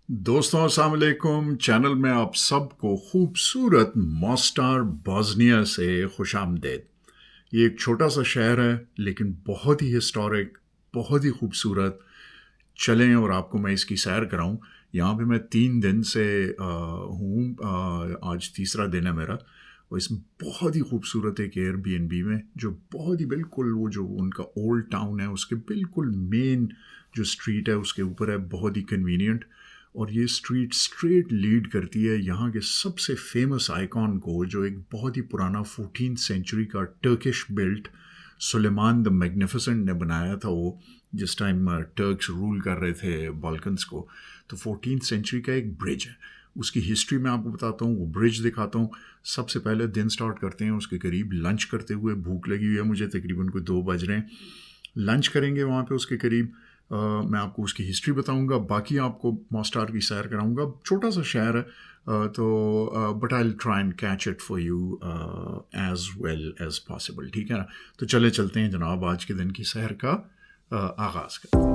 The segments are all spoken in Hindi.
दोस्तों अस्सलाम वालेकुम। चैनल में आप सबको खूबसूरत मॉस्टार बॉस्निया से खुशामदीद। ये एक छोटा सा शहर है लेकिन बहुत ही हिस्टोरिक, बहुत ही खूबसूरत। चलें और आपको मैं इसकी सैर कराऊं। यहाँ पे मैं 3 दिन से हूँ। आज तीसरा दिन है मेरा। और इसमें बहुत ही खूबसूरत एक एयरबीएनबी में, जो बहुत ही बिल्कुल वो जो उनका ओल्ड टाउन है उसके बिल्कुल मेन जो स्ट्रीट है उसके ऊपर है। बहुत ही कन्वीनियंट। और ये स्ट्रीट स्ट्रेट लीड करती है यहाँ के सबसे फेमस आइकॉन को, जो एक बहुत ही पुराना 14th सेंचुरी का Turkish built Suleiman the magnificent ने बनाया था। वो जिस टाइम टर्क्स रूल कर रहे थे बाल्कन्स को, तो 14th सेंचुरी का एक ब्रिज है। उसकी हिस्ट्री मैं आपको बताता हूँ, वो ब्रिज दिखाता हूँ। सबसे पहले दिन स्टार्ट करते हैं उसके करीब लंच करते हुए। भूख लगी हुई है मुझे, तकरीबन कोई 2 बज रहे हैं। लंच करेंगे वहाँ पे उसके करीब। मैं आपको उसकी हिस्ट्री बताऊंगा, बाकी आपको मॉस्टार की सैर कराऊंगा। छोटा सा शहर है, तो but I try and catch it for you as well as possible. ठीक है ना? तो चले चलते हैं जनाब, आज के दिन की सैर का आगाज़ करते हैं।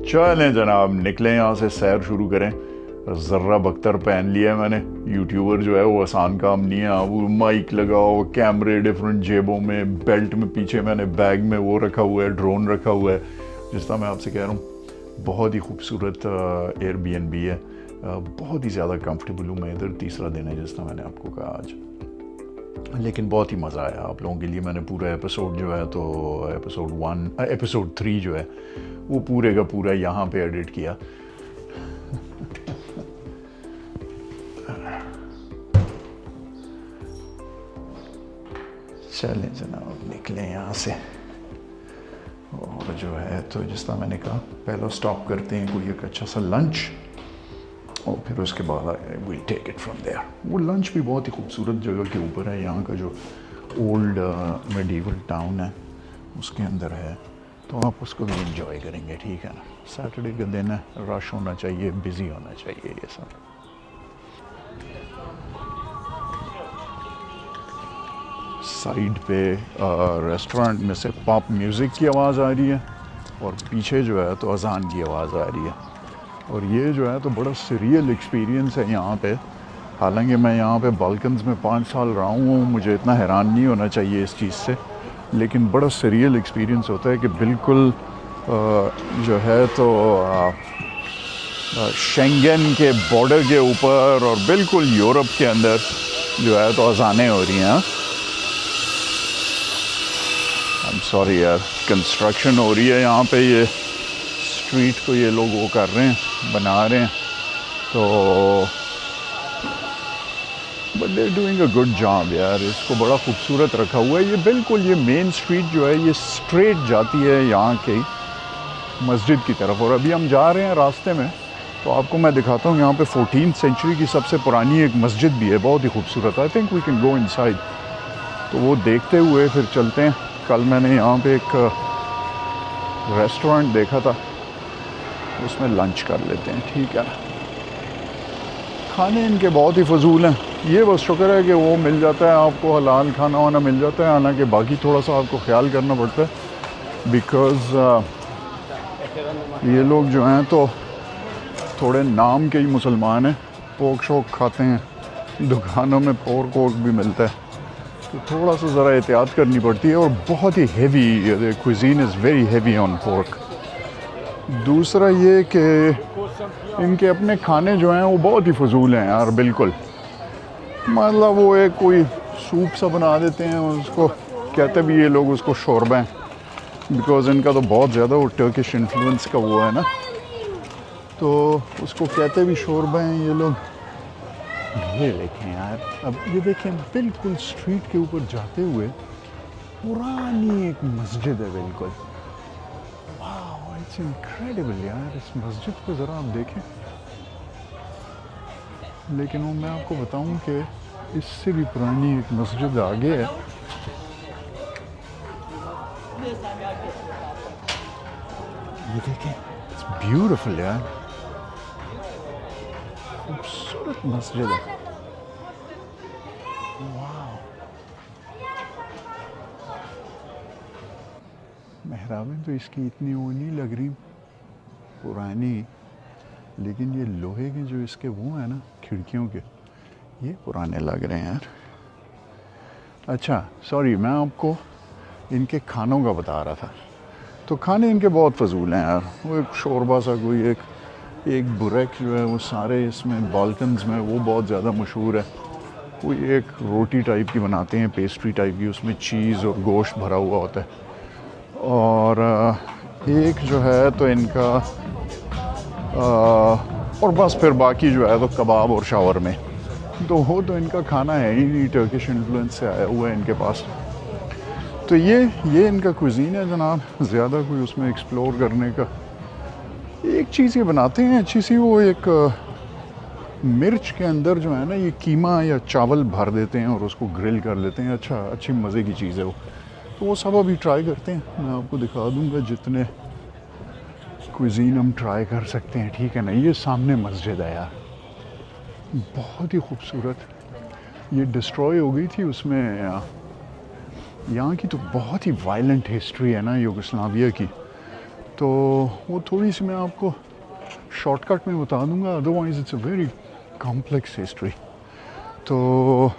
चलें जनाब, निकलें यहाँ से, सैर शुरू करें। ज़र्रा बख्तर पहन लिया है मैंने। यूट्यूबर जो है वो आसान काम नहीं है। वो माइक लगाओ, कैमरे डिफरेंट जेबों में, बेल्ट में पीछे मैंने बैग में वो रखा हुआ है, ड्रोन रखा हुआ है। जिस तरह मैं आपसे कह रहा हूँ, बहुत ही खूबसूरत एयरबीएनबी है। बहुत ही ज़्यादा कंफर्टेबल हूँ मैं इधर। तीसरा दिन है जिस तरह मैंने आपको कहा आज, लेकिन बहुत ही मज़ा आया। आप लोगों के लिए मैंने पूरा एपिसोड जो है, तो एपिसोड 3 जो है वो पूरे का पूरा यहाँ पे एडिट किया। चलें जनाब, निकलें यहाँ से। और जो है तो जिस तरह मैंने कहा, पहला स्टॉप करते हैं कोई एक अच्छा सा लंच, और फिर उसके बाद will take it from there. वो लंच भी बहुत ही खूबसूरत जगह के ऊपर है। यहाँ का जो ओल्ड मेडिवल टाउन है उसके अंदर है, तो आप उसको भी इंजॉय करेंगे। ठीक है ना? सैटरडे का दिन है, रश होना चाहिए, बिज़ी होना चाहिए ये सब। साइड पे रेस्टोरेंट में से पॉप म्यूज़िक की आवाज़ आ रही है, और पीछे जो है तो अजान की आवाज़ आ रही है। और ये जो है तो बड़ा सीरियल एक्सपीरियंस है यहाँ पे। हालांकि मैं यहाँ पे बाल्कन्स में 5 साल रहा हूँ, मुझे इतना हैरान नहीं होना चाहिए इस चीज़ से, लेकिन बड़ा सीरियल एक्सपीरियंस होता है कि बिल्कुल जो है तो शेंगन के बॉर्डर के ऊपर और बिल्कुल यूरोप के अंदर जो है तो अजानें हो रही हैं। आई एम सॉरी यार, कंस्ट्रक्शन हो रही है यहाँ पे। ये स्ट्रीट को ये लोग वो कर रहे हैं, बना रहे हैं, तो but they doing a good job यार। इसको बड़ा खूबसूरत रखा हुआ है। ये बिल्कुल ये मेन स्ट्रीट जो है ये स्ट्रेट जाती है यहाँ की मस्जिद की तरफ। और अभी हम जा रहे हैं रास्ते में, तो आपको मैं दिखाता हूँ। यहाँ पे 14th सेंचुरी की सबसे पुरानी एक मस्जिद भी है, बहुत ही खूबसूरत। I think we can go inside, तो वो देखते हुए फिर चलते हैं। कल मैंने यहाँ पे एक रेस्टोरेंट देखा था, उसमें लंच कर लेते हैं। ठीक है ना? खाने इनके बहुत ही फजूल हैं। ये बस शुक्र है कि वो मिल जाता है आपको, हलाल खाना वाना मिल जाता है। हालांकि बाकी थोड़ा सा आपको ख्याल करना पड़ता है, बिकॉज़ ये लोग जो हैं तो थोड़े नाम के ही मुसलमान हैं। पोर्क शोक खाते हैं, दुकानों में पोर्क वोर्क भी मिलता है, तो थोड़ा सा ज़रा एहतियात करनी पड़ती है। और बहुत ही heavy cuisine is very heavy on pork. दूसरा ये कि इनके अपने खाने जो हैं वो बहुत ही फजूल हैं यार, बिल्कुल। मतलब वो एक कोई सूप सा बना देते हैं, उसको कहते भी ये लोग उसको शोरबा है, बिकॉज़ इनका तो बहुत ज़्यादा वो टर्किश इन्फ्लुएंस का वो है ना, तो उसको कहते भी शोरबा हैं ये लोग। ये देखें यार, अब ये देखें, बिल्कुल स्ट्रीट के ऊपर जाते हुए पुरानी एक मस्जिद है बिल्कुल। वाह, इट्स इनक्रेडिबल यार। इस मस्जिद को ज़रा आप देखें। लेकिन वो मैं आपको बताऊं कि इससे भी पुरानी एक मस्जिद आगे है। ये देखें, इट्स ब्यूटीफुल यार, खूबसूरत मस्जिद है। वाह, मेहराबें तो इसकी इतनी वो नहीं लग रही पुरानी, लेकिन ये लोहे के जो इसके वो हैं ना खिड़कियों के, ये पुराने लग रहे हैं यार। अच्छा सॉरी, मैं आपको इनके खानों का बता रहा था। तो खाने इनके बहुत फजूल हैं यार। वो एक शोरबा सा कोई एक बुरेक जो है वो सारे इसमें बाल्कन्स में वो बहुत ज़्यादा मशहूर है। कोई एक रोटी टाइप की बनाते हैं, पेस्ट्री टाइप की, उसमें चीज़ और गोश्त भरा हुआ होता है। और एक जो है तो इनका और बस फिर बाकी जो है तो कबाब और शावर में। तो वो तो इनका खाना है ही नहीं, टर्किश इन्फ्लुएंस से आया हुआ है इनके पास। तो ये इनका कुजीन है जनाब। ज़्यादा कोई उसमें एक्सप्लोर करने का, एक चीज़ ये बनाते हैं अच्छी सी, वो एक मिर्च के अंदर जो है ना ये कीमा या चावल भर देते हैं और उसको ग्रिल कर लेते हैं। अच्छी मज़े की चीज़ है वो। तो वो सब अभी ट्राई करते हैं, मैं आपको दिखा दूंगा जितने कुजीन हम ट्राई कर सकते हैं, ठीक है ना। ये सामने मस्जिद है यार, बहुत ही खूबसूरत। ये डिस्ट्रॉय हो गई थी उसमें। यहाँ की तो बहुत ही वायलेंट हिस्ट्री है ना यूगोस्लाविया की, तो वो थोड़ी सी मैं आपको शॉर्टकट में बता दूंगा, otherwise it's a very complex history. तो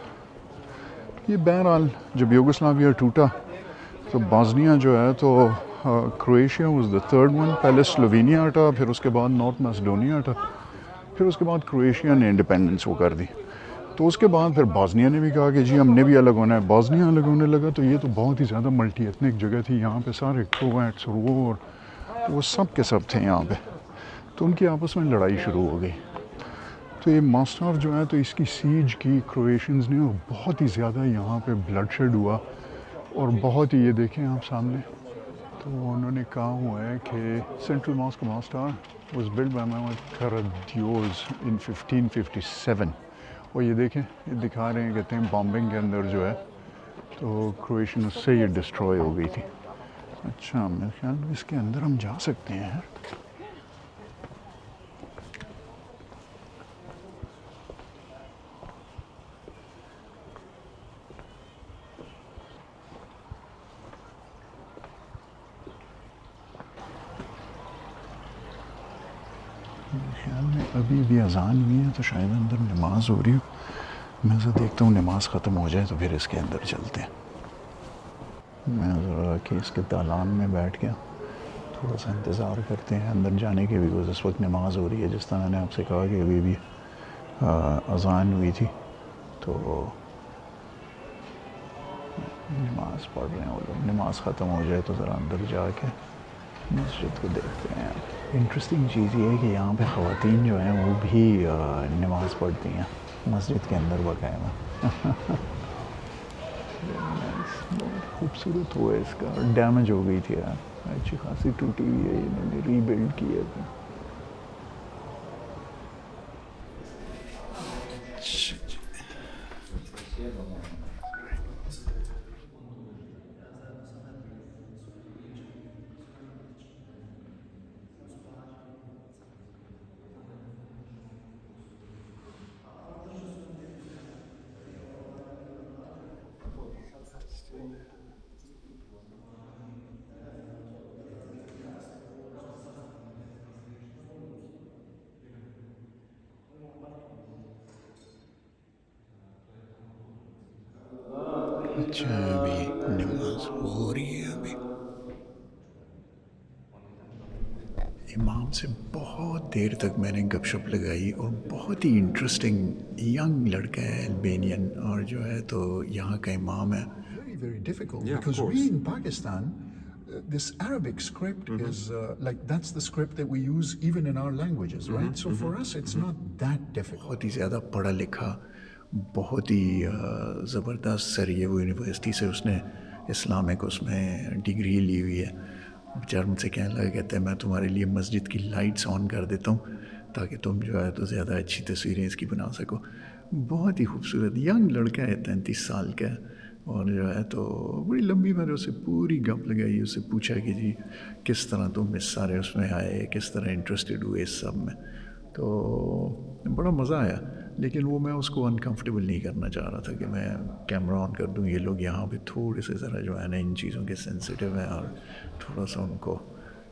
ये बहरहाल जब यूगोस्लाविया टूटा तो बॉस्निया जो है तो Croatia was the third one. पहले स्लोवेनिया हटा, फिर उसके बाद नॉर्थ मैसेडोनिया हटा, फिर उसके बाद क्रोएशिया ने इंडिपेंडेंस वो कर दी। तो उसके बाद फिर बॉस्निया ने भी कहा कि जी हमने भी अलग होना है। बॉस्निया अलग होने लगा तो ये तो बहुत ही ज़्यादा मल्टी एथनिक जगह थी। यहाँ पे सारे क्रोएट्स और वो सब के सब थे यहाँ पे। तो उनकी आपस में लड़ाई शुरू हो गई। तो ये मॉस्टार जो है तो इसकी सीज की क्रोएशियंस ने, और बहुत ही ज़्यादा यहाँ पे ब्लडशेड हुआ। और बहुत ही, ये देखें आप सामने, तो उन्होंने कहा हुआ है कि central mosque Mostar was build by Mohammed Karadjoz in 1557। और ये देखें, ये दिखा रहे हैं, कहते हैं बॉम्बिंग के अंदर जो है तो क्रोएशियन उससे ये डिस्ट्रॉय हो गई थी। अच्छा, मेरे ख्याल में इसके अंदर हम जा सकते हैं यार। ख्याल में अभी भी अजान हुई है तो शायद अंदर नमाज हो रही हो। मैं ज़रा देखता हूँ, नमाज ख़त्म हो जाए तो फिर इसके अंदर चलते हैं। मैं ज़रा कि इसके दालान में बैठ गया, थोड़ा सा इंतज़ार करते हैं अंदर जाने के भी, बिकॉज इस वक्त नमाज हो रही है। जिस तरह मैंने आपसे कहा कि अभी भी अजान हुई थी, तो नमाज पढ़ रहे हैं वो लोग। नमाज ख़त्म हो जाए तो ज़रा अंदर जाके मस्जिद को देखते हैं। इंटरेस्टिंग चीज़ ये है कि यहाँ पे ख़वातीन जो हैं वो भी नमाज़ पढ़ती हैं मस्जिद के अंदर बाकायदा। बहुत खूबसूरत हुआ है इसका। डैमेज हो गई थी यार, अच्छी खासी टूटी हुई है, इन्होंने रीबिल्ड की है। अच्छा, अभी नमाज हो रही है। अभी इमाम से बहुत देर तक मैंने गपशप लगाई, और बहुत ही इंटरेस्टिंग यंग लड़का है अल्बेनियन, और जो है तो यहाँ का इमाम है। Very, very difficult. Yeah, of Because we course. in Pakistan, this Arabic script is like that's the script that we use even in our languages, right? So for us, it's not that difficult. बहुत ही ज़्यादा पढ़ा लिखा, बहुत ही ज़बरदस्त सर, ये वो यूनिवर्सिटी से उसने इस्लामिक उसमें डिग्री ली हुई है। बेचारा मुझसे कहने लगा, कहते हैं मैं तुम्हारे लिए मस्जिद की लाइट्स ऑन कर देता हूँ ताकि तुम जो है तो ज़्यादा अच्छी तस्वीरें इसकी बना सको। बहुत ही खूबसूरत यंग लड़का है, 33 साल का, और जो है तो बड़ी लंबी मैंने उससे पूरी गप लगाई। उससे पूछा कि जी किस तरह तुम इस सारे उसमें आए, किस तरह इंटरेस्टेड हुए इस सब में। तो बड़ा मज़ा आया। लेकिन वो मैं उसको अनकंफर्टेबल नहीं करना चाह रहा था कि मैं कैमरा ऑन कर दूं। ये लोग यहाँ पे थोड़े से ज़रा जो है ना इन चीज़ों के सेंसिटिव हैं और थोड़ा सा उनको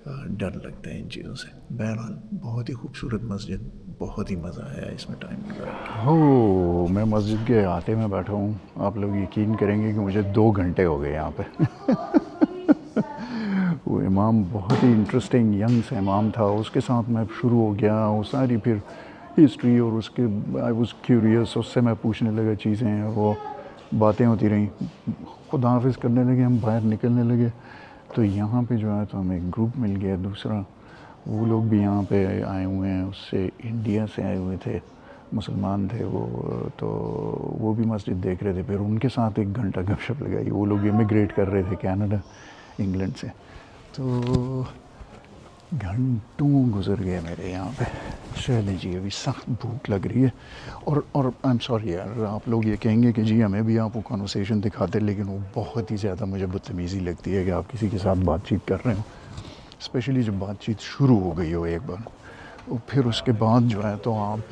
डर लगता है इन चीज़ों से। बहरहाल बहुत ही खूबसूरत मस्जिद, बहुत ही मज़ा आया इसमें टाइम गुजार के। हो मैं मस्जिद के अहाते में बैठा हूँ। आप लोग यकीन करेंगे कि मुझे 2 घंटे हो गए यहाँ पे। वो इमाम बहुत ही इंटरेस्टिंग यंग सा इमाम था, उसके साथ मैं शुरू हो गया। वो सारी फिर हिस्ट्री और उसके आई वाज क्यूरियस, उससे मैं पूछने लगा चीज़ें, वो बातें होती रहीं। खुदा हाफिज़ करने लगे, हम बाहर निकलने लगे। तो यहाँ पे जो है तो हमें एक ग्रुप मिल गया दूसरा, वो लोग भी यहाँ पे आए हुए हैं, उससे इंडिया से आए हुए थे, मुसलमान थे वो। तो वो भी मस्जिद देख रहे थे। फिर उनके साथ 1 घंटा गपशप लगाई। वो लोग इमिग्रेट कर रहे थे कनाडा, इंग्लैंड से। तो घंटों गुजर गए मेरे यहाँ पे। चले जी, अभी सख्त भूख लग रही है। और आई एम सॉरी यार, आप लोग ये कहेंगे कि जी हमें भी आप वो कॉन्वर्सेशन दिखाते, लेकिन वो बहुत ही ज़्यादा मुझे बदतमीज़ी लगती है कि आप किसी के साथ बातचीत कर रहे हो, स्पेशली जब बातचीत शुरू हो गई हो एक बार, और फिर उसके बाद जो है तो आप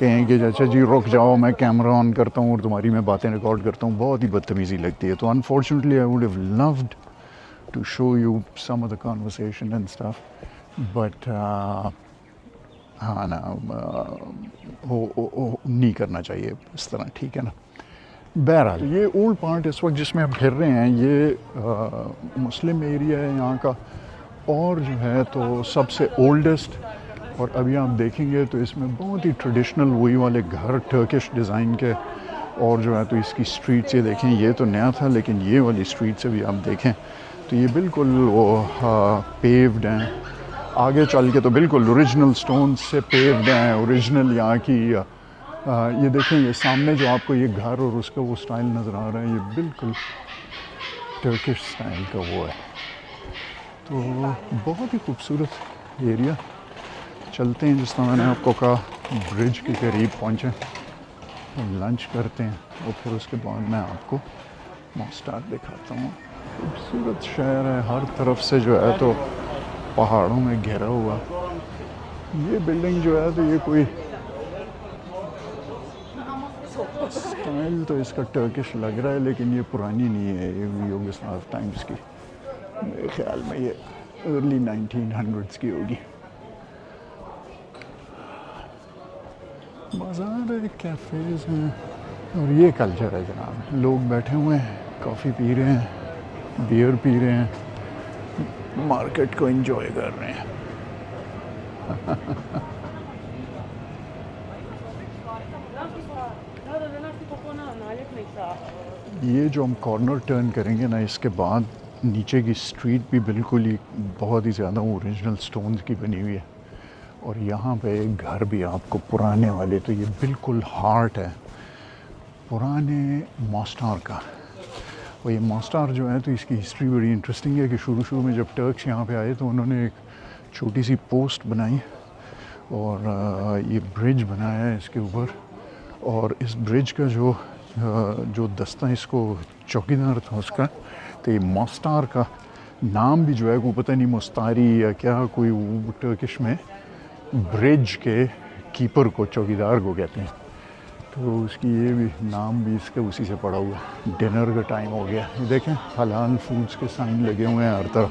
कहें कि अच्छा जी रुक जाओ, मैं कैमरा ऑन करता हूँ और तुम्हारी मैं बातें रिकॉर्ड करता हूँ। बहुत ही बदतमीज़ी लगती है। तो unfortunately I would have loved to show you some of the conversation and stuff, but हाँ ना, वो नहीं करना चाहिए इस तरह, ठीक है ना। बहरहाल ये ओल्ड पार्ट इस वक्त जिसमें हम फिर रहे हैं, ये मुस्लिम एरिया है यहाँ का, और जो है तो सबसे ओल्डेस्ट। और अभी आप देखेंगे तो इसमें बहुत ही ट्रेडिशनल वही वाले घर, टर्किश डिज़ाइन के। और जो है तो इसकी स्ट्रीट से देखें, ये तो नया था, लेकिन ये वाली स्ट्रीट से भी आप देखें तो ये बिल्कुल वो पेव्ड हैं। आगे चल के तो बिल्कुल ओरिजिनल स्टोन से पेव्ड हैं, ओरिजिनल यहाँ की। ये देखें, ये सामने जो आपको ये घर और उसका वो स्टाइल नज़र आ रहा है, ये बिल्कुल टर्किश स्टाइल का वो है। तो बहुत ही खूबसूरत एरिया। चलते हैं, जिस तरह मैंने आपको कहा, ब्रिज के करीब पहुँचे, लंच करते हैं और फिर उसके बाद मैं आपको मॉस्टार दिखाता हूँ। खूबसूरत शहर है, हर तरफ से जो है तो पहाड़ों में घिरा हुआ। ये बिल्डिंग जो है तो ये कोई स्टाइल तो इसका टर्किश लग रहा है, लेकिन ये पुरानी नहीं है, ये यूगोस्लाव टाइम्स की। मेरे ख्याल में ये अर्ली 1900s की होगी। बाज़ार है, कैफ़ेज़ हैं, और ये कल्चर है जनाब। लोग बैठे हुए हैं, कॉफ़ी पी रहे हैं, बियर पी रहे हैं, मार्केट को एंजॉय कर रहे हैं। ये जो हम कॉर्नर टर्न करेंगे ना, इसके बाद नीचे की स्ट्रीट भी बिल्कुल ही बहुत ही ज़्यादा ओरिजिनल स्टोन्स की बनी हुई है। और यहाँ पे एक घर भी आपको पुराने वाले, तो ये बिल्कुल हार्ट है पुराने मॉस्टार का। और ये मॉस्टार जो है तो इसकी हिस्ट्री बड़ी इंटरेस्टिंग है कि शुरू में जब टर्क्स यहाँ पे आए तो उन्होंने एक छोटी सी पोस्ट बनाई और ये ब्रिज बनाया है इसके ऊपर। और इस ब्रिज का जो दस्ता इसको चौकीदार था उसका, तो ये मॉस्टार का नाम भी जो है, को पता नहीं मुस्तारी या क्या, कोई टर्किश में ब्रिज के कीपर को, चौकीदार को कहते हैं। तो उसकी ये भी नाम भी इसका उसी से पड़ा हुआ है। डिनर का टाइम हो गया, ये देखें हलाल फूड्स के साइन लगे हुए हैं हर तरफ।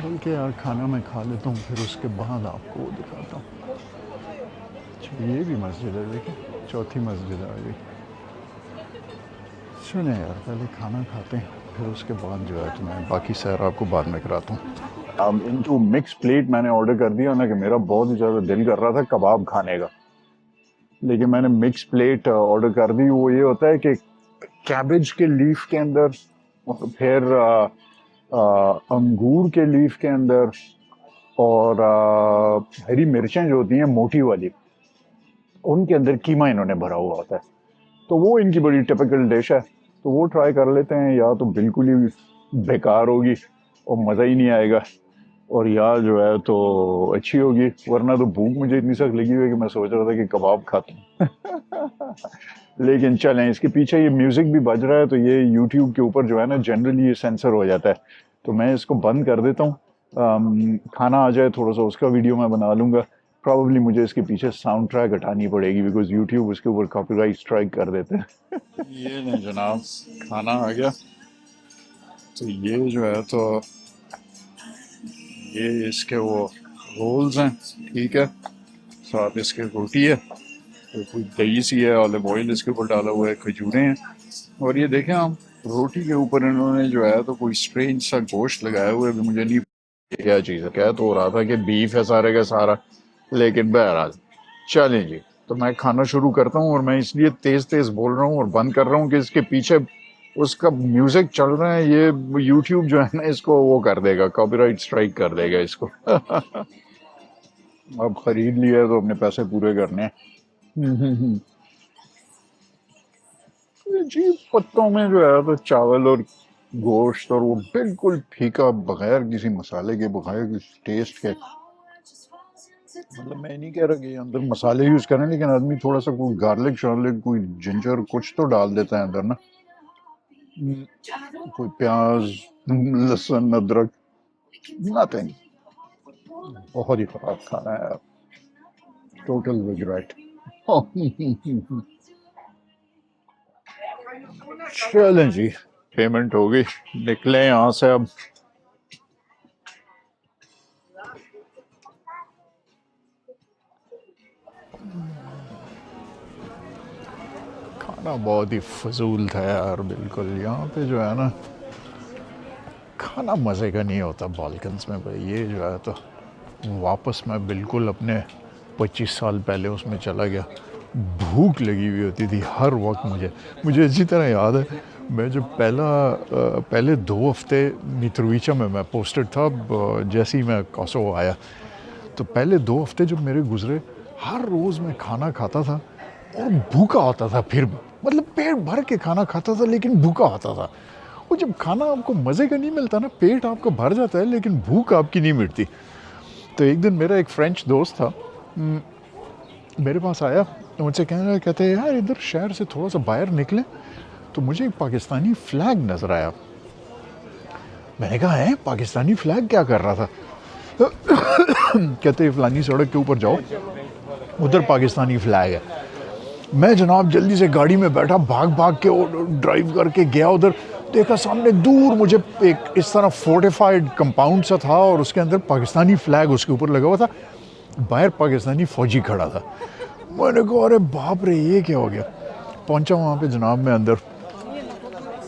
बल्कि यार खाना मैं खा लेता हूँ, फिर उसके बाद आपको वो दिखाता हूँ। अच्छा, ये भी मस्जिद है, देखिए चौथी मस्जिद आ गई। सुने यार, पहले खाना खाते हैं, फिर उसके बाद जो है तो मैं बाकी सैर आपको बाद में कराता हूँ। अब इनटू मिक्स प्लेट मैंने ऑर्डर कर दिया ना, कि मेरा बहुत ही ज़्यादा दिल कर रहा था कबाब खाने का, लेकिन मैंने मिक्स प्लेट ऑर्डर कर दी। वो ये होता है कि कैबेज के लीफ के अंदर, फिर अंगूर के लीफ के अंदर, और हरी मिर्चें जो होती हैं मोटी वाली, उनके अंदर कीमा इन्होंने भरा हुआ होता है। तो वो इनकी बड़ी टिपिकल डिश है, तो वो ट्राई कर लेते हैं। या तो बिल्कुल ही बेकार होगी और मज़ा ही नहीं आएगा, और या जो है तो अच्छी होगी, वरना तो भूख मुझे इतनी सख्त लगी हुई है कि मैं सोच रहा था कि कबाब खाता हूँ। लेकिन चलें, इसके पीछे ये म्यूज़िक भी बज रहा है तो ये यूट्यूब के ऊपर जो है ना जनरली ये सेंसर हो जाता है, तो मैं इसको बंद कर देता हूँ। खाना आ जाए थोड़ा सा उसका वीडियो मैं बना लूँगा। प्रॉब्ली मुझे इसके पीछे साउंड ट्रैक हटानी पड़ेगी बिकॉज यूट्यूब उसके ऊपर कॉपीराइट स्ट्राइक कर देते हैं। ये नहीं जनाब, खाना आ गया। तो ये जो है तो ये इसके वो रोल्स हैं, ठीक है, साथ इसके रोटी है, तो कोई दही सी है, ऑलिव ऑयल इसके ऊपर डाला हुआ है, खजूरें हैं, और ये देखें आप रोटी के ऊपर इन्होंने जो है तो कोई स्ट्रेंज सा गोश्त लगाया हुआ है, भी मुझे नहीं क्या चीज़ है। क्या तो हो रहा था कि बीफ है सारे का सारा, लेकिन बहरहाल चलें जी। तो मैं खाना शुरू करता हूँ और मैं इसलिए तेज़ तेज़ बोल रहा हूँ और बंद कर रहा हूँ कि इसके पीछे उसका म्यूज़िक चल रहा है, ये यूट्यूब जो है ना इसको वो कर देगा, कॉपीराइट स्ट्राइक कर देगा इसको। अब ख़रीद लिया है तो अपने पैसे पूरे करने हैं। जी, पत्तों में जो है तो चावल और गोश्त, और वो बिल्कुल फीका, बगैर किसी मसाले के, बगैर किसी टेस्ट के। मतलब मैं नहीं कह रहा कि अंदर मसाले यूज करें, लेकिन आदमी थोड़ा सा कोई गार्लिक शार्लिक, कोई जिंजर कुछ तो डाल देता है अंदर ना, कोई प्याज, लहसुन, अदरक, नथिंग। बहुत ही खराब खाना है, टोटल रिग्रेट। चलें जी, पेमेंट हो गई, निकले यहाँ से अब। खाना बहुत ही फजूल था यार, बिल्कुल। यहाँ पे जो है ना खाना मज़े का नहीं होता बाल्कन्स में भाई। ये जो है तो वापस मैं बिल्कुल अपने 25 साल पहले उसमें चला गया। भूख लगी हुई होती थी हर वक्त। मुझे इसी तरह याद है, मैं जब पहले 2 हफ्ते मित्रोविचा में मैं पोस्टेड था, जैसे ही मैं कोसोवो आया, तो पहले 2 हफ्ते जब मेरे गुजरे, हर रोज़ मैं खाना खाता था और भूखा होता था। फिर भी मतलब पेट भर के खाना खाता था लेकिन भूखा होता था। वो जब खाना आपको मज़े का नहीं मिलता ना, पेट आपका भर जाता है लेकिन भूख आपकी नहीं मिटती। तो एक दिन मेरा एक फ्रेंच दोस्त था, मेरे पास आया, मुझसे कहते हैं यार इधर शहर से थोड़ा सा बाहर निकले तो मुझे एक पाकिस्तानी फ्लैग नज़र आया। मैंने कहा है पाकिस्तानी फ्लैग क्या कर रहा था? कहते हैं फलानी सड़क के ऊपर जाओ, उधर पाकिस्तानी फ्लैग है। मैं जनाब जल्दी से गाड़ी में बैठा, भाग के ड्राइव करके गया उधर। देखा सामने दूर मुझे एक इस तरह फोर्टिफाइड कंपाउंड सा था और उसके अंदर पाकिस्तानी फ्लैग उसके ऊपर लगा हुआ था, बाहर पाकिस्तानी फ़ौजी खड़ा था। मैंने कहा अरे बाप रे ये क्या हो गया। पहुंचा वहाँ पे जनाब, मैं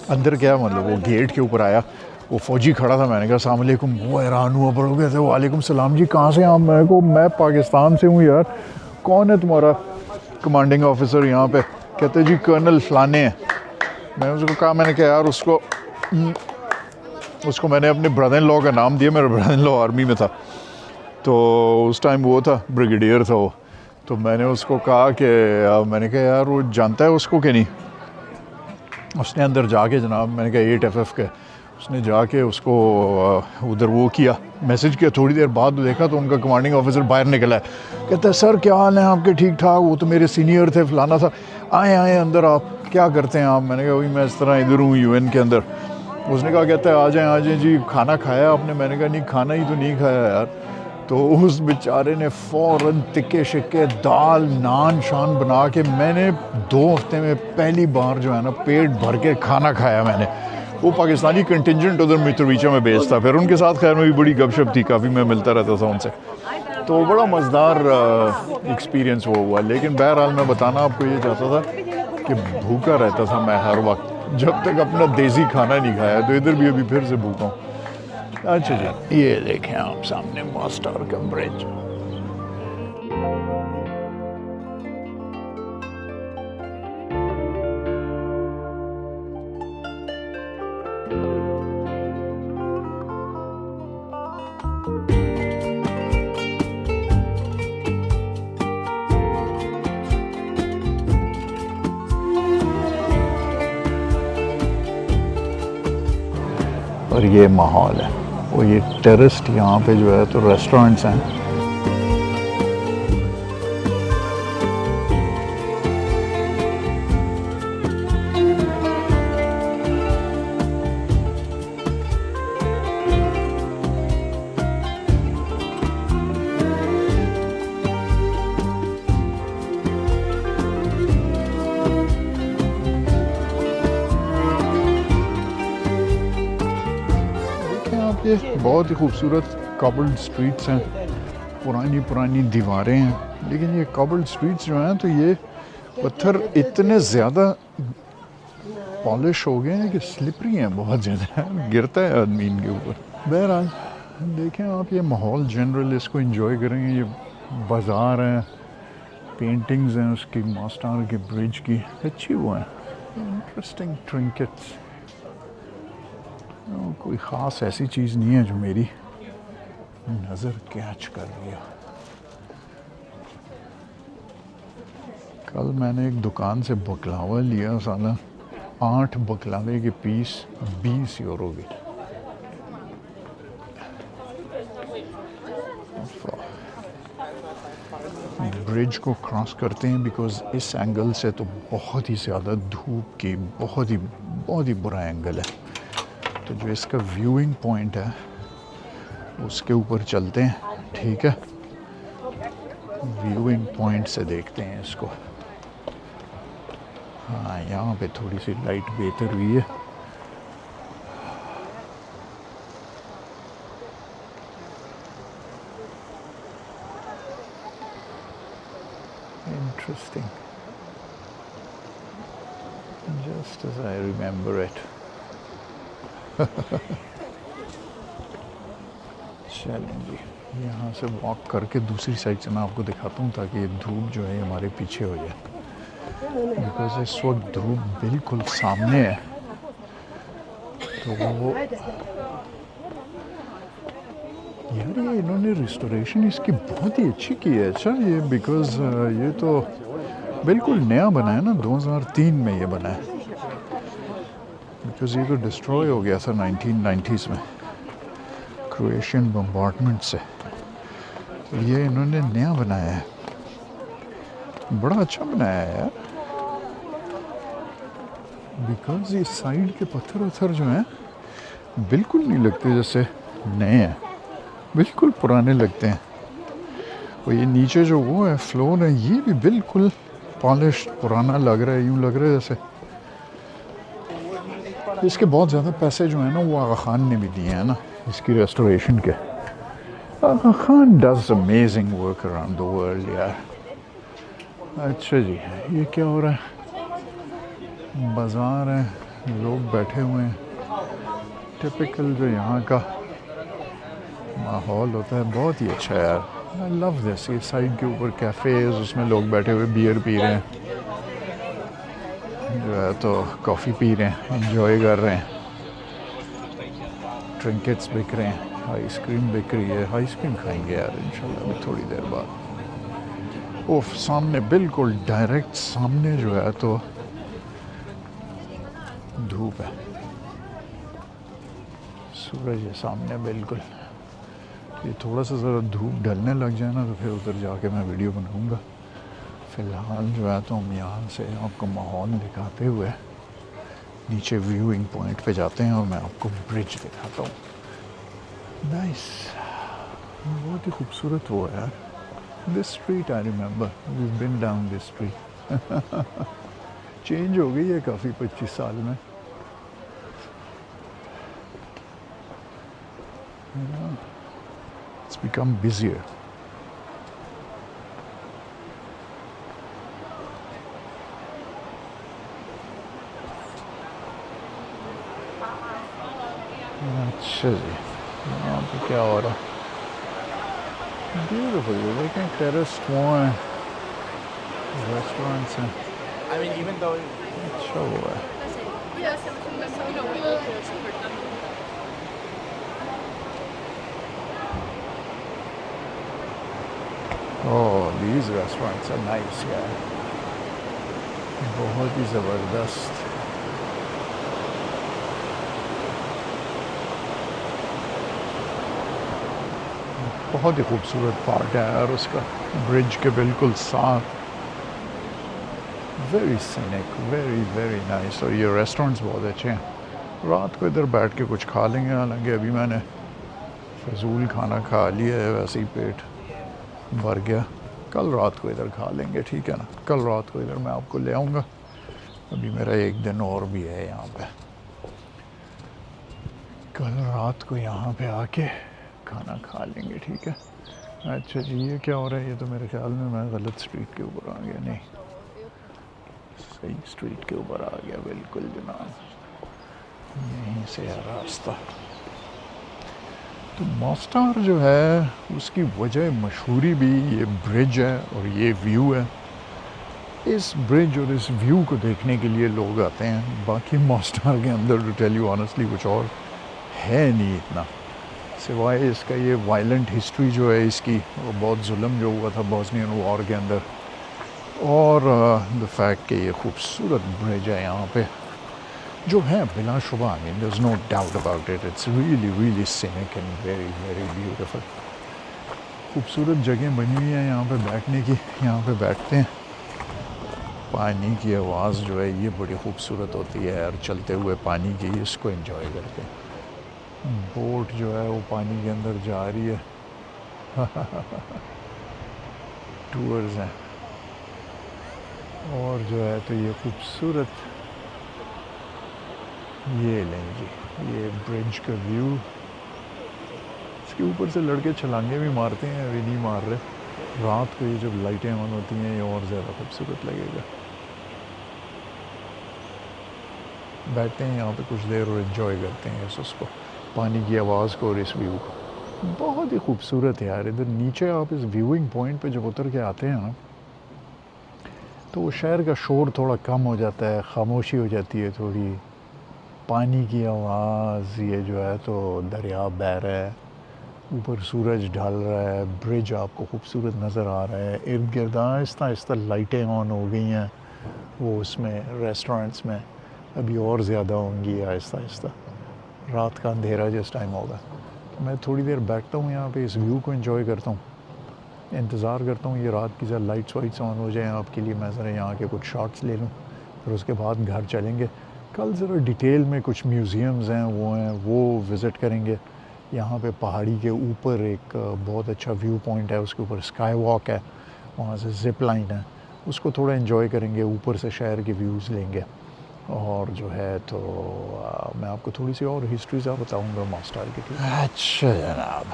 अंदर क्या मतलब वो गेट के ऊपर आया, वो फ़ौजी खड़ा था। मैंने कहा अस्सलाम वालेकुम। वो हैरान हुआ, पड़ गए थे, वालेकुम सलाम जी, कहाँ से आप? मैं को मैं पाकिस्तान से हूँ यार। कौन है तुम्हारा कमांडिंग ऑफिसर यहाँ पे? कहते जी कर्नल फलाने हैं। मैं उसको कहा, मैंने कहा यार उसको मैंने अपने ब्रदर इन लॉ का नाम दिया, मेरा ब्रदर इन लॉ आर्मी में था, तो उस टाइम वो था, ब्रिगेडियर था वो। तो मैंने उसको कहा कि मैंने कहा यार वो जानता है उसको कि नहीं? उसने अंदर जाके जनाब, मैंने कहा 8FF के, उसने जाके उसको उधर वो किया, मैसेज किया। थोड़ी देर बाद देखा तो उनका कमांडिंग ऑफिसर बाहर निकला है। कहता है सर क्या हाल है आपके? ठीक ठाक। वो तो मेरे सीनियर थे, फलाना था। आए अंदर, आप क्या करते हैं आप? मैंने कहा वही मैं इस तरह इधर हूँ UN के अंदर। उसने कहा, कहता है आ जाएँ जी, खाना खाया आपने? मैंने कहा नहीं, खाना ही तो नहीं खाया यार। तो उस बेचारे ने फ़ौरन तिक्के शिक्के दाल नान शान बना के, मैंने 2 हफ्ते में पहली बार जो है ना पेट भर के खाना खाया मैंने। वो पाकिस्तानी कंटिजेंट उधर मित्रोविचा में बेस्ड था, फिर उनके साथ खैर में भी बड़ी गपशप थी, काफ़ी मैं मिलता रहता था उनसे, तो बड़ा मज़ेदार एक्सपीरियंस वो हुआ। लेकिन बहरहाल मैं बताना आपको ये चाहता था कि भूखा रहता था मैं हर वक्त, जब तक अपना देसी खाना नहीं खाया। तो इधर भी अभी फिर से भूखा हूँ। अच्छा जी, ये देखें आप सामने मॉस्टार का ब्रिज। और ये माहौल है, और ये टेरेस्ट यहाँ पे जो है तो रेस्टोरेंट्स हैं। ये बहुत ही खूबसूरत कबल्ड स्ट्रीट्स हैं, पुरानी पुरानी दीवारें हैं, लेकिन ये कबल्ड स्ट्रीट्स जो हैं तो ये पत्थर इतने ज़्यादा पॉलिश हो गए हैं कि स्लिपरी हैं बहुत ज़्यादा, गिरता है आदमी इनके ऊपर। बहरहाल देखें आप, ये माहौल जनरल, इसको एंजॉय करेंगे। ये बाज़ार है, पेंटिंग्स हैं उसकी, मास्टार के ब्रिज की अच्छी वो हैं, इंटरेस्टिंग ट्रिंकेट्स। कोई ख़ास ऐसी चीज़ नहीं है जो मेरी नज़र कैच कर रही है। कल मैंने एक दुकान से बकलावा लिया, साला 8 बकलावे के पीस 20 यूरो के। ब्रिज को क्रॉस करते हैं बिकॉज इस एंगल से तो बहुत ही ज़्यादा धूप की बहुत ही बुरा एंगल है। तो जो इसका व्यूइंग पॉइंट है उसके ऊपर चलते हैं, ठीक है। व्यूइंग पॉइंट से देखते हैं इसको। हाँ, यहाँ पे थोड़ी सी लाइट बेहतर हुई है। Interesting. Just as I remember it. चलें जी, यहाँ से वॉक करके दूसरी साइड से मैं आपको दिखाता हूँ ताकि ये धूप जो है हमारे पीछे हो जाए। बिकॉज इस वक्त धूप बिल्कुल सामने है, तो वो यार ये इन्होंने रिस्टोरेशन इसकी बहुत ही अच्छी की है। अच्छा ये बिकॉज ये तो बिल्कुल नया बना है ना, 2003 में ये बना है। बिकॉज ये तो डिस्ट्रॉय हो गया था 1990s में क्रोएशियन बम्बार्डमेंट से। तो ये इन्होंने नया बनाया है, बड़ा अच्छा बनाया है यार। बिकॉज ये साइड के पत्थर वत्थर जो हैं बिल्कुल नहीं लगते जैसे नए हैं, बिल्कुल पुराने लगते हैं। और ये नीचे जो वो है फ्लोर है, ये भी बिल्कुल पॉलिश पुराना लग रहा है, यूँ लग रहा है जैसे। इसके बहुत ज़्यादा पैसे जो है ना वो आगा खान ने भी दिए हैं ना इसकी रेस्टोरेशन के। Aga Khan does amazing work around the world यार। अच्छा जी, ये क्या हो रहा है? बाज़ार है, लोग बैठे हुए हैं, टिपिकल जो यहाँ का माहौल होता है, बहुत ही अच्छा है यार। I love this. ये साइड के ऊपर कैफ़ेज़, उसमें लोग बैठे हुए बियर पी रहे हैं, जो है तो कॉफ़ी पी रहे हैं, एंजॉय कर रहे हैं। ट्रिंकेट्स बिक रहे हैं, आइसक्रीम बिक रही है। आइसक्रीम खाएंगे यार इंशाल्लाह अभी थोड़ी देर बाद। ओफ, सामने बिल्कुल डायरेक्ट सामने जो है तो धूप है, सूरज है सामने बिल्कुल। ये थोड़ा सा ज़रा धूप ढलने लग जाए ना तो फिर उधर जाके मैं वीडियो बनाऊंगा। फ़िलहाल जो है तो हम यहाँ से आपको माहौल दिखाते हुए नीचे व्यूइंग पॉइंट पे जाते हैं और मैं आपको ब्रिज दिखाता हूँ। नाइस, बहुत ही खूबसूरत वो है यार। This street I remember, we have been down this street. Change हो गई है काफ़ी 25 साल में। It's become busier. अच्छा जी, यहाँ पे क्या हो रहा है? Beautiful, you're looking at terrace more restaurants हैं। I mean, even though अच्छा हुआ है। Oh, these restaurants are nice यार, बहुत ही ज़बरदस्त। बहुत ही खूबसूरत पार्ट है यार उसका, ब्रिज के बिल्कुल साथ। Very scenic, very nice. और ये रेस्टोरेंट्स बहुत अच्छे हैं। रात को इधर बैठ के कुछ खा लेंगे, हालांकि अभी मैंने फजूल खाना खा लिया है, वैसे ही पेट भर गया। कल रात को इधर खा लेंगे, ठीक है ना? कल रात को इधर मैं आपको ले आऊँगा। अभी मेरा एक दिन और भी है यहाँ पे। कल रात को यहाँ पे आके खाना खा लेंगे, ठीक है। अच्छा जी, ये क्या हो रहा है? ये तो मेरे ख्याल में मैं गलत स्ट्रीट के ऊपर आ गया। नहीं, सही स्ट्रीट के ऊपर आ गया, बिल्कुल जनाब, यहीं से है रास्ता। तो मॉस्टार जो है उसकी वजह मशहूरी भी ये ब्रिज है और ये व्यू है। इस ब्रिज और इस व्यू को देखने के लिए लोग आते हैं। बाकी मॉस्टार के अंदर टू टेल यू ऑनेस्टली कुछ और है नहीं इतना, सिवाय इसका ये वायलेंट हिस्ट्री जो है इसकी, वो बहुत जुल्म जो हुआ था बॉस्नियन वॉर के अंदर, और द फैक्ट कि ये खूबसूरत ब्रिज है यहाँ पे जो है बिलाशुबा। I mean there is no doubt about it, it's really really scenic and very very beautiful. खूबसूरत जगह बनी हुई है यहाँ पे बैठने की, यहाँ पे बैठते हैं। पानी की आवाज़ जो है ये बड़ी खूबसूरत होती है यार, चलते हुए पानी की, इसको एंजॉय करते हैं। बोट जो है वो पानी के अंदर जा रही है टूर्स हैं, और जो है तो ये खूबसूरत, ये लें जी, ये ब्रिज का व्यू। इसके ऊपर से लड़के छलांगे भी मारते हैं, अभी नहीं मार रहे। रात को ये जब लाइटें ऑन होती हैं ये और ज़्यादा खूबसूरत लगेगा। बैठते हैं यहाँ पे कुछ देर और एंजॉय करते हैं उसको, पानी की आवाज़ को और इस व्यू को। बहुत ही खूबसूरत है यार। इधर नीचे आप इस व्यूइंग पॉइंट पे जब उतर के आते हैं ना, तो वो शहर का शोर थोड़ा कम हो जाता है, खामोशी हो जाती है थोड़ी, पानी की आवाज़, ये जो है तो दरिया बह रहा है, ऊपर सूरज ढल रहा है, ब्रिज आपको खूबसूरत नज़र आ रहा है, इर्द गिर्द आहिस्ता आहिस्ता लाइटें ऑन हो गई हैं वो उसमें रेस्टोरेंट्स में, अभी और ज़्यादा होंगी आहिस्ता आहिस्ता, रात का अंधेरा जिस टाइम होगा। तो मैं थोड़ी देर बैठता हूँ यहाँ पे, इस व्यू को एंजॉय करता हूँ, इंतज़ार करता हूँ ये रात की ज़रा लाइट्स वाइट्स ऑन हो जाए आपके लिए, मैं ज़रा यहाँ के कुछ शॉट्स ले लूँ, फिर उसके बाद घर चलेंगे। कल ज़रा डिटेल में कुछ म्यूज़ियम्स हैं वो विज़िट करेंगे। यहाँ पे पहाड़ी के ऊपर एक बहुत अच्छा व्यू पॉइंट है, उसके ऊपर स्काई वॉक है, वहाँ से ज़िप लाइन है, उसको थोड़ा एंजॉय करेंगे, ऊपर से शहर के व्यूज़ लेंगे। और जो है तो मैं आपको थोड़ी सी और हिस्ट्री सा बताऊँगा मॉस्टार की। अच्छा जनाब,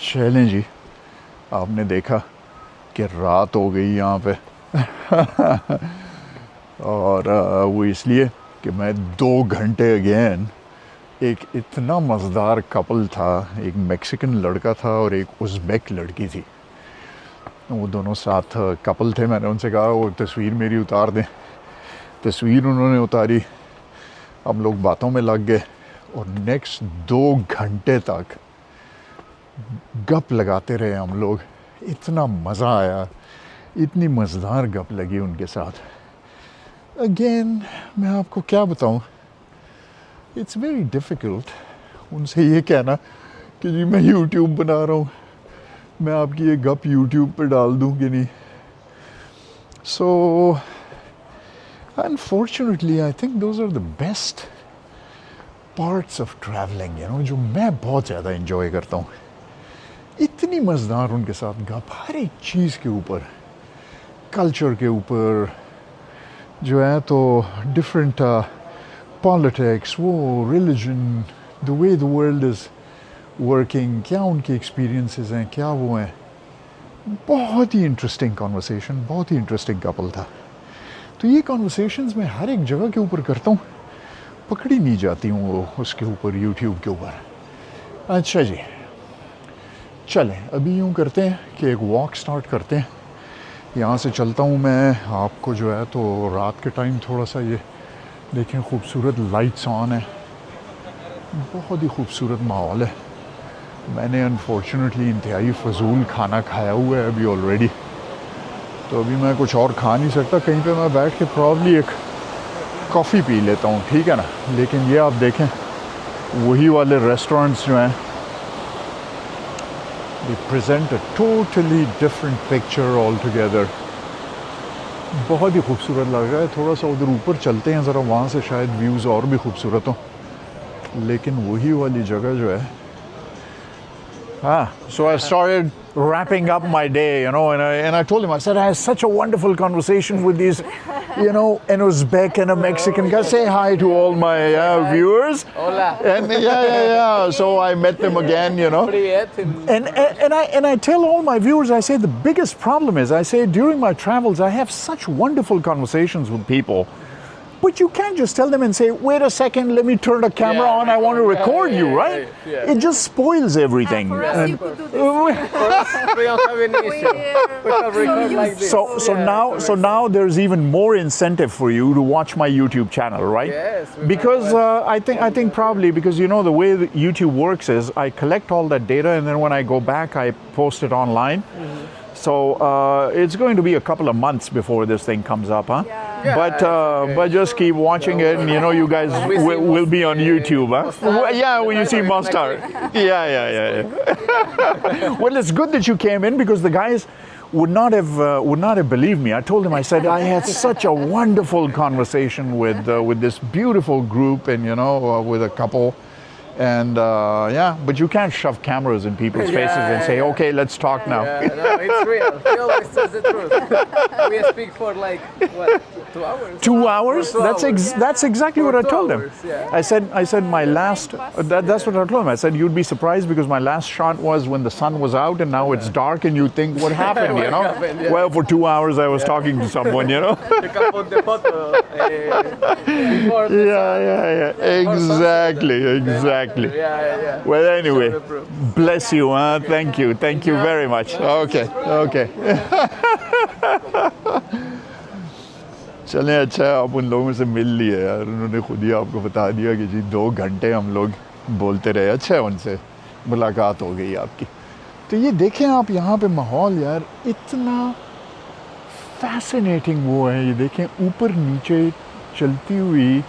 चलें जी। आपने देखा कि रात हो गई यहाँ पे और वो इसलिए कि मैं 2 घंटे अगेन, एक इतना मज़ेदार कपल था, एक मैक्सिकन लड़का था और एक उज़्बेक लड़की थी, वो दोनों साथ कपल थे। मैंने उनसे कहा वो तस्वीर मेरी उतार दें, तस्वीर उन्होंने उतारी, हम लोग बातों में लग गए और नेक्स्ट 2 घंटे तक गप लगाते रहे हम लोग। इतना मज़ा आया, इतनी मज़ेदार गप लगी उनके साथ। अगेन मैं आपको क्या बताऊं, इट्स वेरी डिफ़िकल्ट उनसे ये कहना कि जी मैं यूट्यूब बना रहा हूँ, मैं आपकी ये गप यूट्यूब पे डाल दूँ कि नहीं। So unfortunately I think those are the best parts of travelling, you know, जो मैं बहुत ज़्यादा इंजॉय करता हूँ। इतनी मज़ेदार उनके साथ गप, हर एक चीज़ के ऊपर, कल्चर के ऊपर जो है तो डिफरेंट पॉलिटिक्स, वो religion, the way the world is working, क्या उनके एक्सपीरियंसेस हैं, क्या वो हैं। बहुत ही इंटरेस्टिंग कॉन्वर्सेशन, बहुत ही इंटरेस्टिंग कपल था। तो ये कॉन्वर्सेशंस मैं हर एक जगह के ऊपर करता हूँ, पकड़ी नहीं जाती हूँ वो उसके ऊपर, यूट्यूब के ऊपर। अच्छा जी, चलें अभी यूँ करते हैं कि एक वॉक स्टार्ट करते हैं। यहाँ से चलता हूँ मैं, आपको जो है तो रात के टाइम थोड़ा सा ये देखें, खूबसूरत लाइट्स ऑन है, बहुत ही खूबसूरत माहौल है। मैंने अनफॉर्चुनेटली इंतहाई फजूल खाना खाया हुआ है अभी ऑलरेडी, तो अभी मैं कुछ और खा नहीं सकता। कहीं पे मैं बैठ के प्रॉब्ली एक कॉफ़ी पी लेता हूँ, ठीक है ना। लेकिन ये आप देखें, वही वाले रेस्टोरेंट्स जो हैं, they present a totally different picture altogether। बहुत ही खूबसूरत लग रहा है। थोड़ा सा उधर ऊपर चलते हैं ज़रा, वहाँ से शायद व्यूज़ और भी खूबसूरत हो, लेकिन वही वाली जगह जो है। So I started wrapping up my day, you know, and I told him, I said, I had such a wonderful conversation with these you know, an Uzbek and a Mexican guy. Say hi to all my viewers. Hola. And yeah. So I met them again, you know. Привет. And I tell all my viewers, I say the biggest problem is, I say during my travels, I have such wonderful conversations with people. But you can't just tell them and say, wait a second, let me turn the camera on, I want to record you, right? Yeah. It just spoils everything. For us, you could do this. We don't have any issue. We can record like this. So now there's even more incentive for you to watch my YouTube channel, right? Yes, we Because I think probably because you know the way that YouTube works is I collect all that data and then when I go back I post it online. So it's going to be a couple of months before this thing comes up, huh? But just keep watching it, and you know you guys will be on YouTube, huh? Yeah, when you see Mostar. Yeah. Well, it's good that you came in because the guys would not have believed me. I told them, I said I had such a wonderful conversation with this beautiful group, and you know with a couple. And but you can't shove cameras in people's faces and say, okay, let's talk now. Yeah, no, it's real. He always says the truth. We speak for like, what, 2 hours? 2 hours? For 2 hours. That's exactly For what I 2 told them. hours, yeah. I said my last, that's what I told them. I said, you'd be surprised because my last shot was when the sun was out and now it's dark and you think, what happened, you know? happened, yeah. Well, for 2 hours I was talking to someone, you know? You can put the photo before the Yeah. Exactly. Yeah. Well, anyway, Show the proof. bless you, huh? Thank you very much. Okay. चलें, अच्छा है आप उन लोगों से मिल लिए यार, उन्होंने खुद ही आपको बता दिया कि जी 2 घंटे हम लोग बोलते रहे। अच्छा है, उनसे मुलाकात हो गई आपकी। तो ये देखें आप यहाँ पे माहौल यार इतना फैसिनेटिंग वो है, ये देखें ऊपर नीचे चलती हुई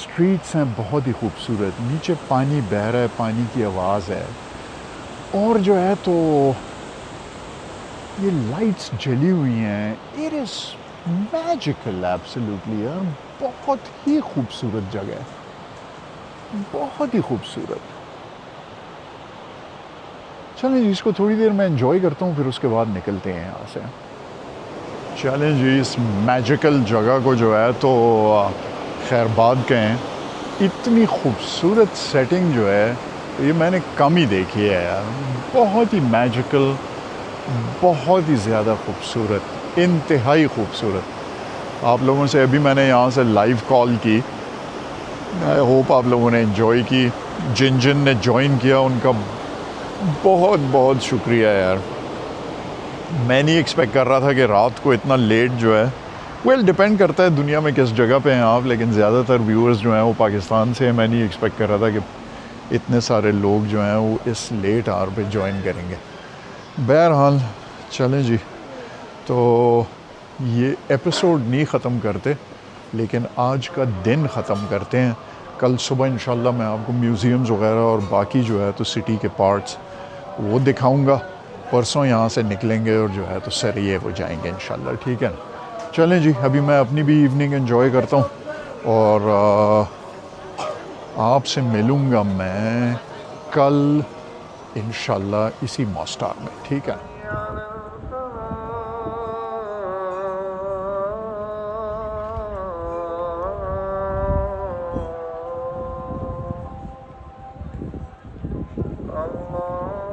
स्ट्रीट्स हैं बहुत ही खूबसूरत, नीचे पानी बह रहा है, पानी की आवाज़ है और जो है तो ये लाइट्स जली हुई हैं। इट इज़ मैजिकल एब्सोल्युटली यार, बहुत ही खूबसूरत जगह है, बहुत ही खूबसूरत। चलें जी, इसको थोड़ी देर मैं एंजॉय करता हूँ, फिर उसके बाद निकलते हैं यहाँ से। चलें जी, इस मैजिकल जगह को जो है तो खैरबाद कहें, इतनी खूबसूरत सेटिंग जो है ये मैंने कम ही देखी है यार, बहुत ही मैजिकल, बहुत ही ज़्यादा खूबसूरत, इंतहाई खूबसूरत। आप लोगों से अभी मैंने यहाँ से लाइव कॉल की, आई होप आप लोगों ने एंजॉय की। जिन ने ज्वाइन किया उनका बहुत बहुत शुक्रिया यार। मैं नहीं एक्सपेक्ट कर रहा था कि रात को इतना लेट जो है, डिपेंड करता है दुनिया में किस जगह पे हैं आप, लेकिन ज़्यादातर व्यूअर्स जो हैं वो पाकिस्तान से हैं। मैं नहीं एक्सपेक्ट कर रहा था कि इतने सारे लोग जो हैं वो इस लेट आवर पे ज्वाइन करेंगे। बहरहाल चलें जी, तो ये एपिसोड नहीं ख़त्म करते, लेकिन आज का दिन ख़त्म करते हैं। कल सुबह इंशाल्लाह मैं आपको म्यूज़ियम्स वगैरह और बाकी जो है तो सिटी के पार्ट्स वो दिखाऊंगा। परसों यहाँ से निकलेंगे और जो है तो सरिये हो जाएंगे इंशाल्लाह, ठीक है। चलें जी, अभी मैं अपनी भी इवनिंग एंजॉय करता हूँ और आपसे मिलूँगा मैं कल इंशाल्लाह इसी मॉस्टार में, ठीक है। Allah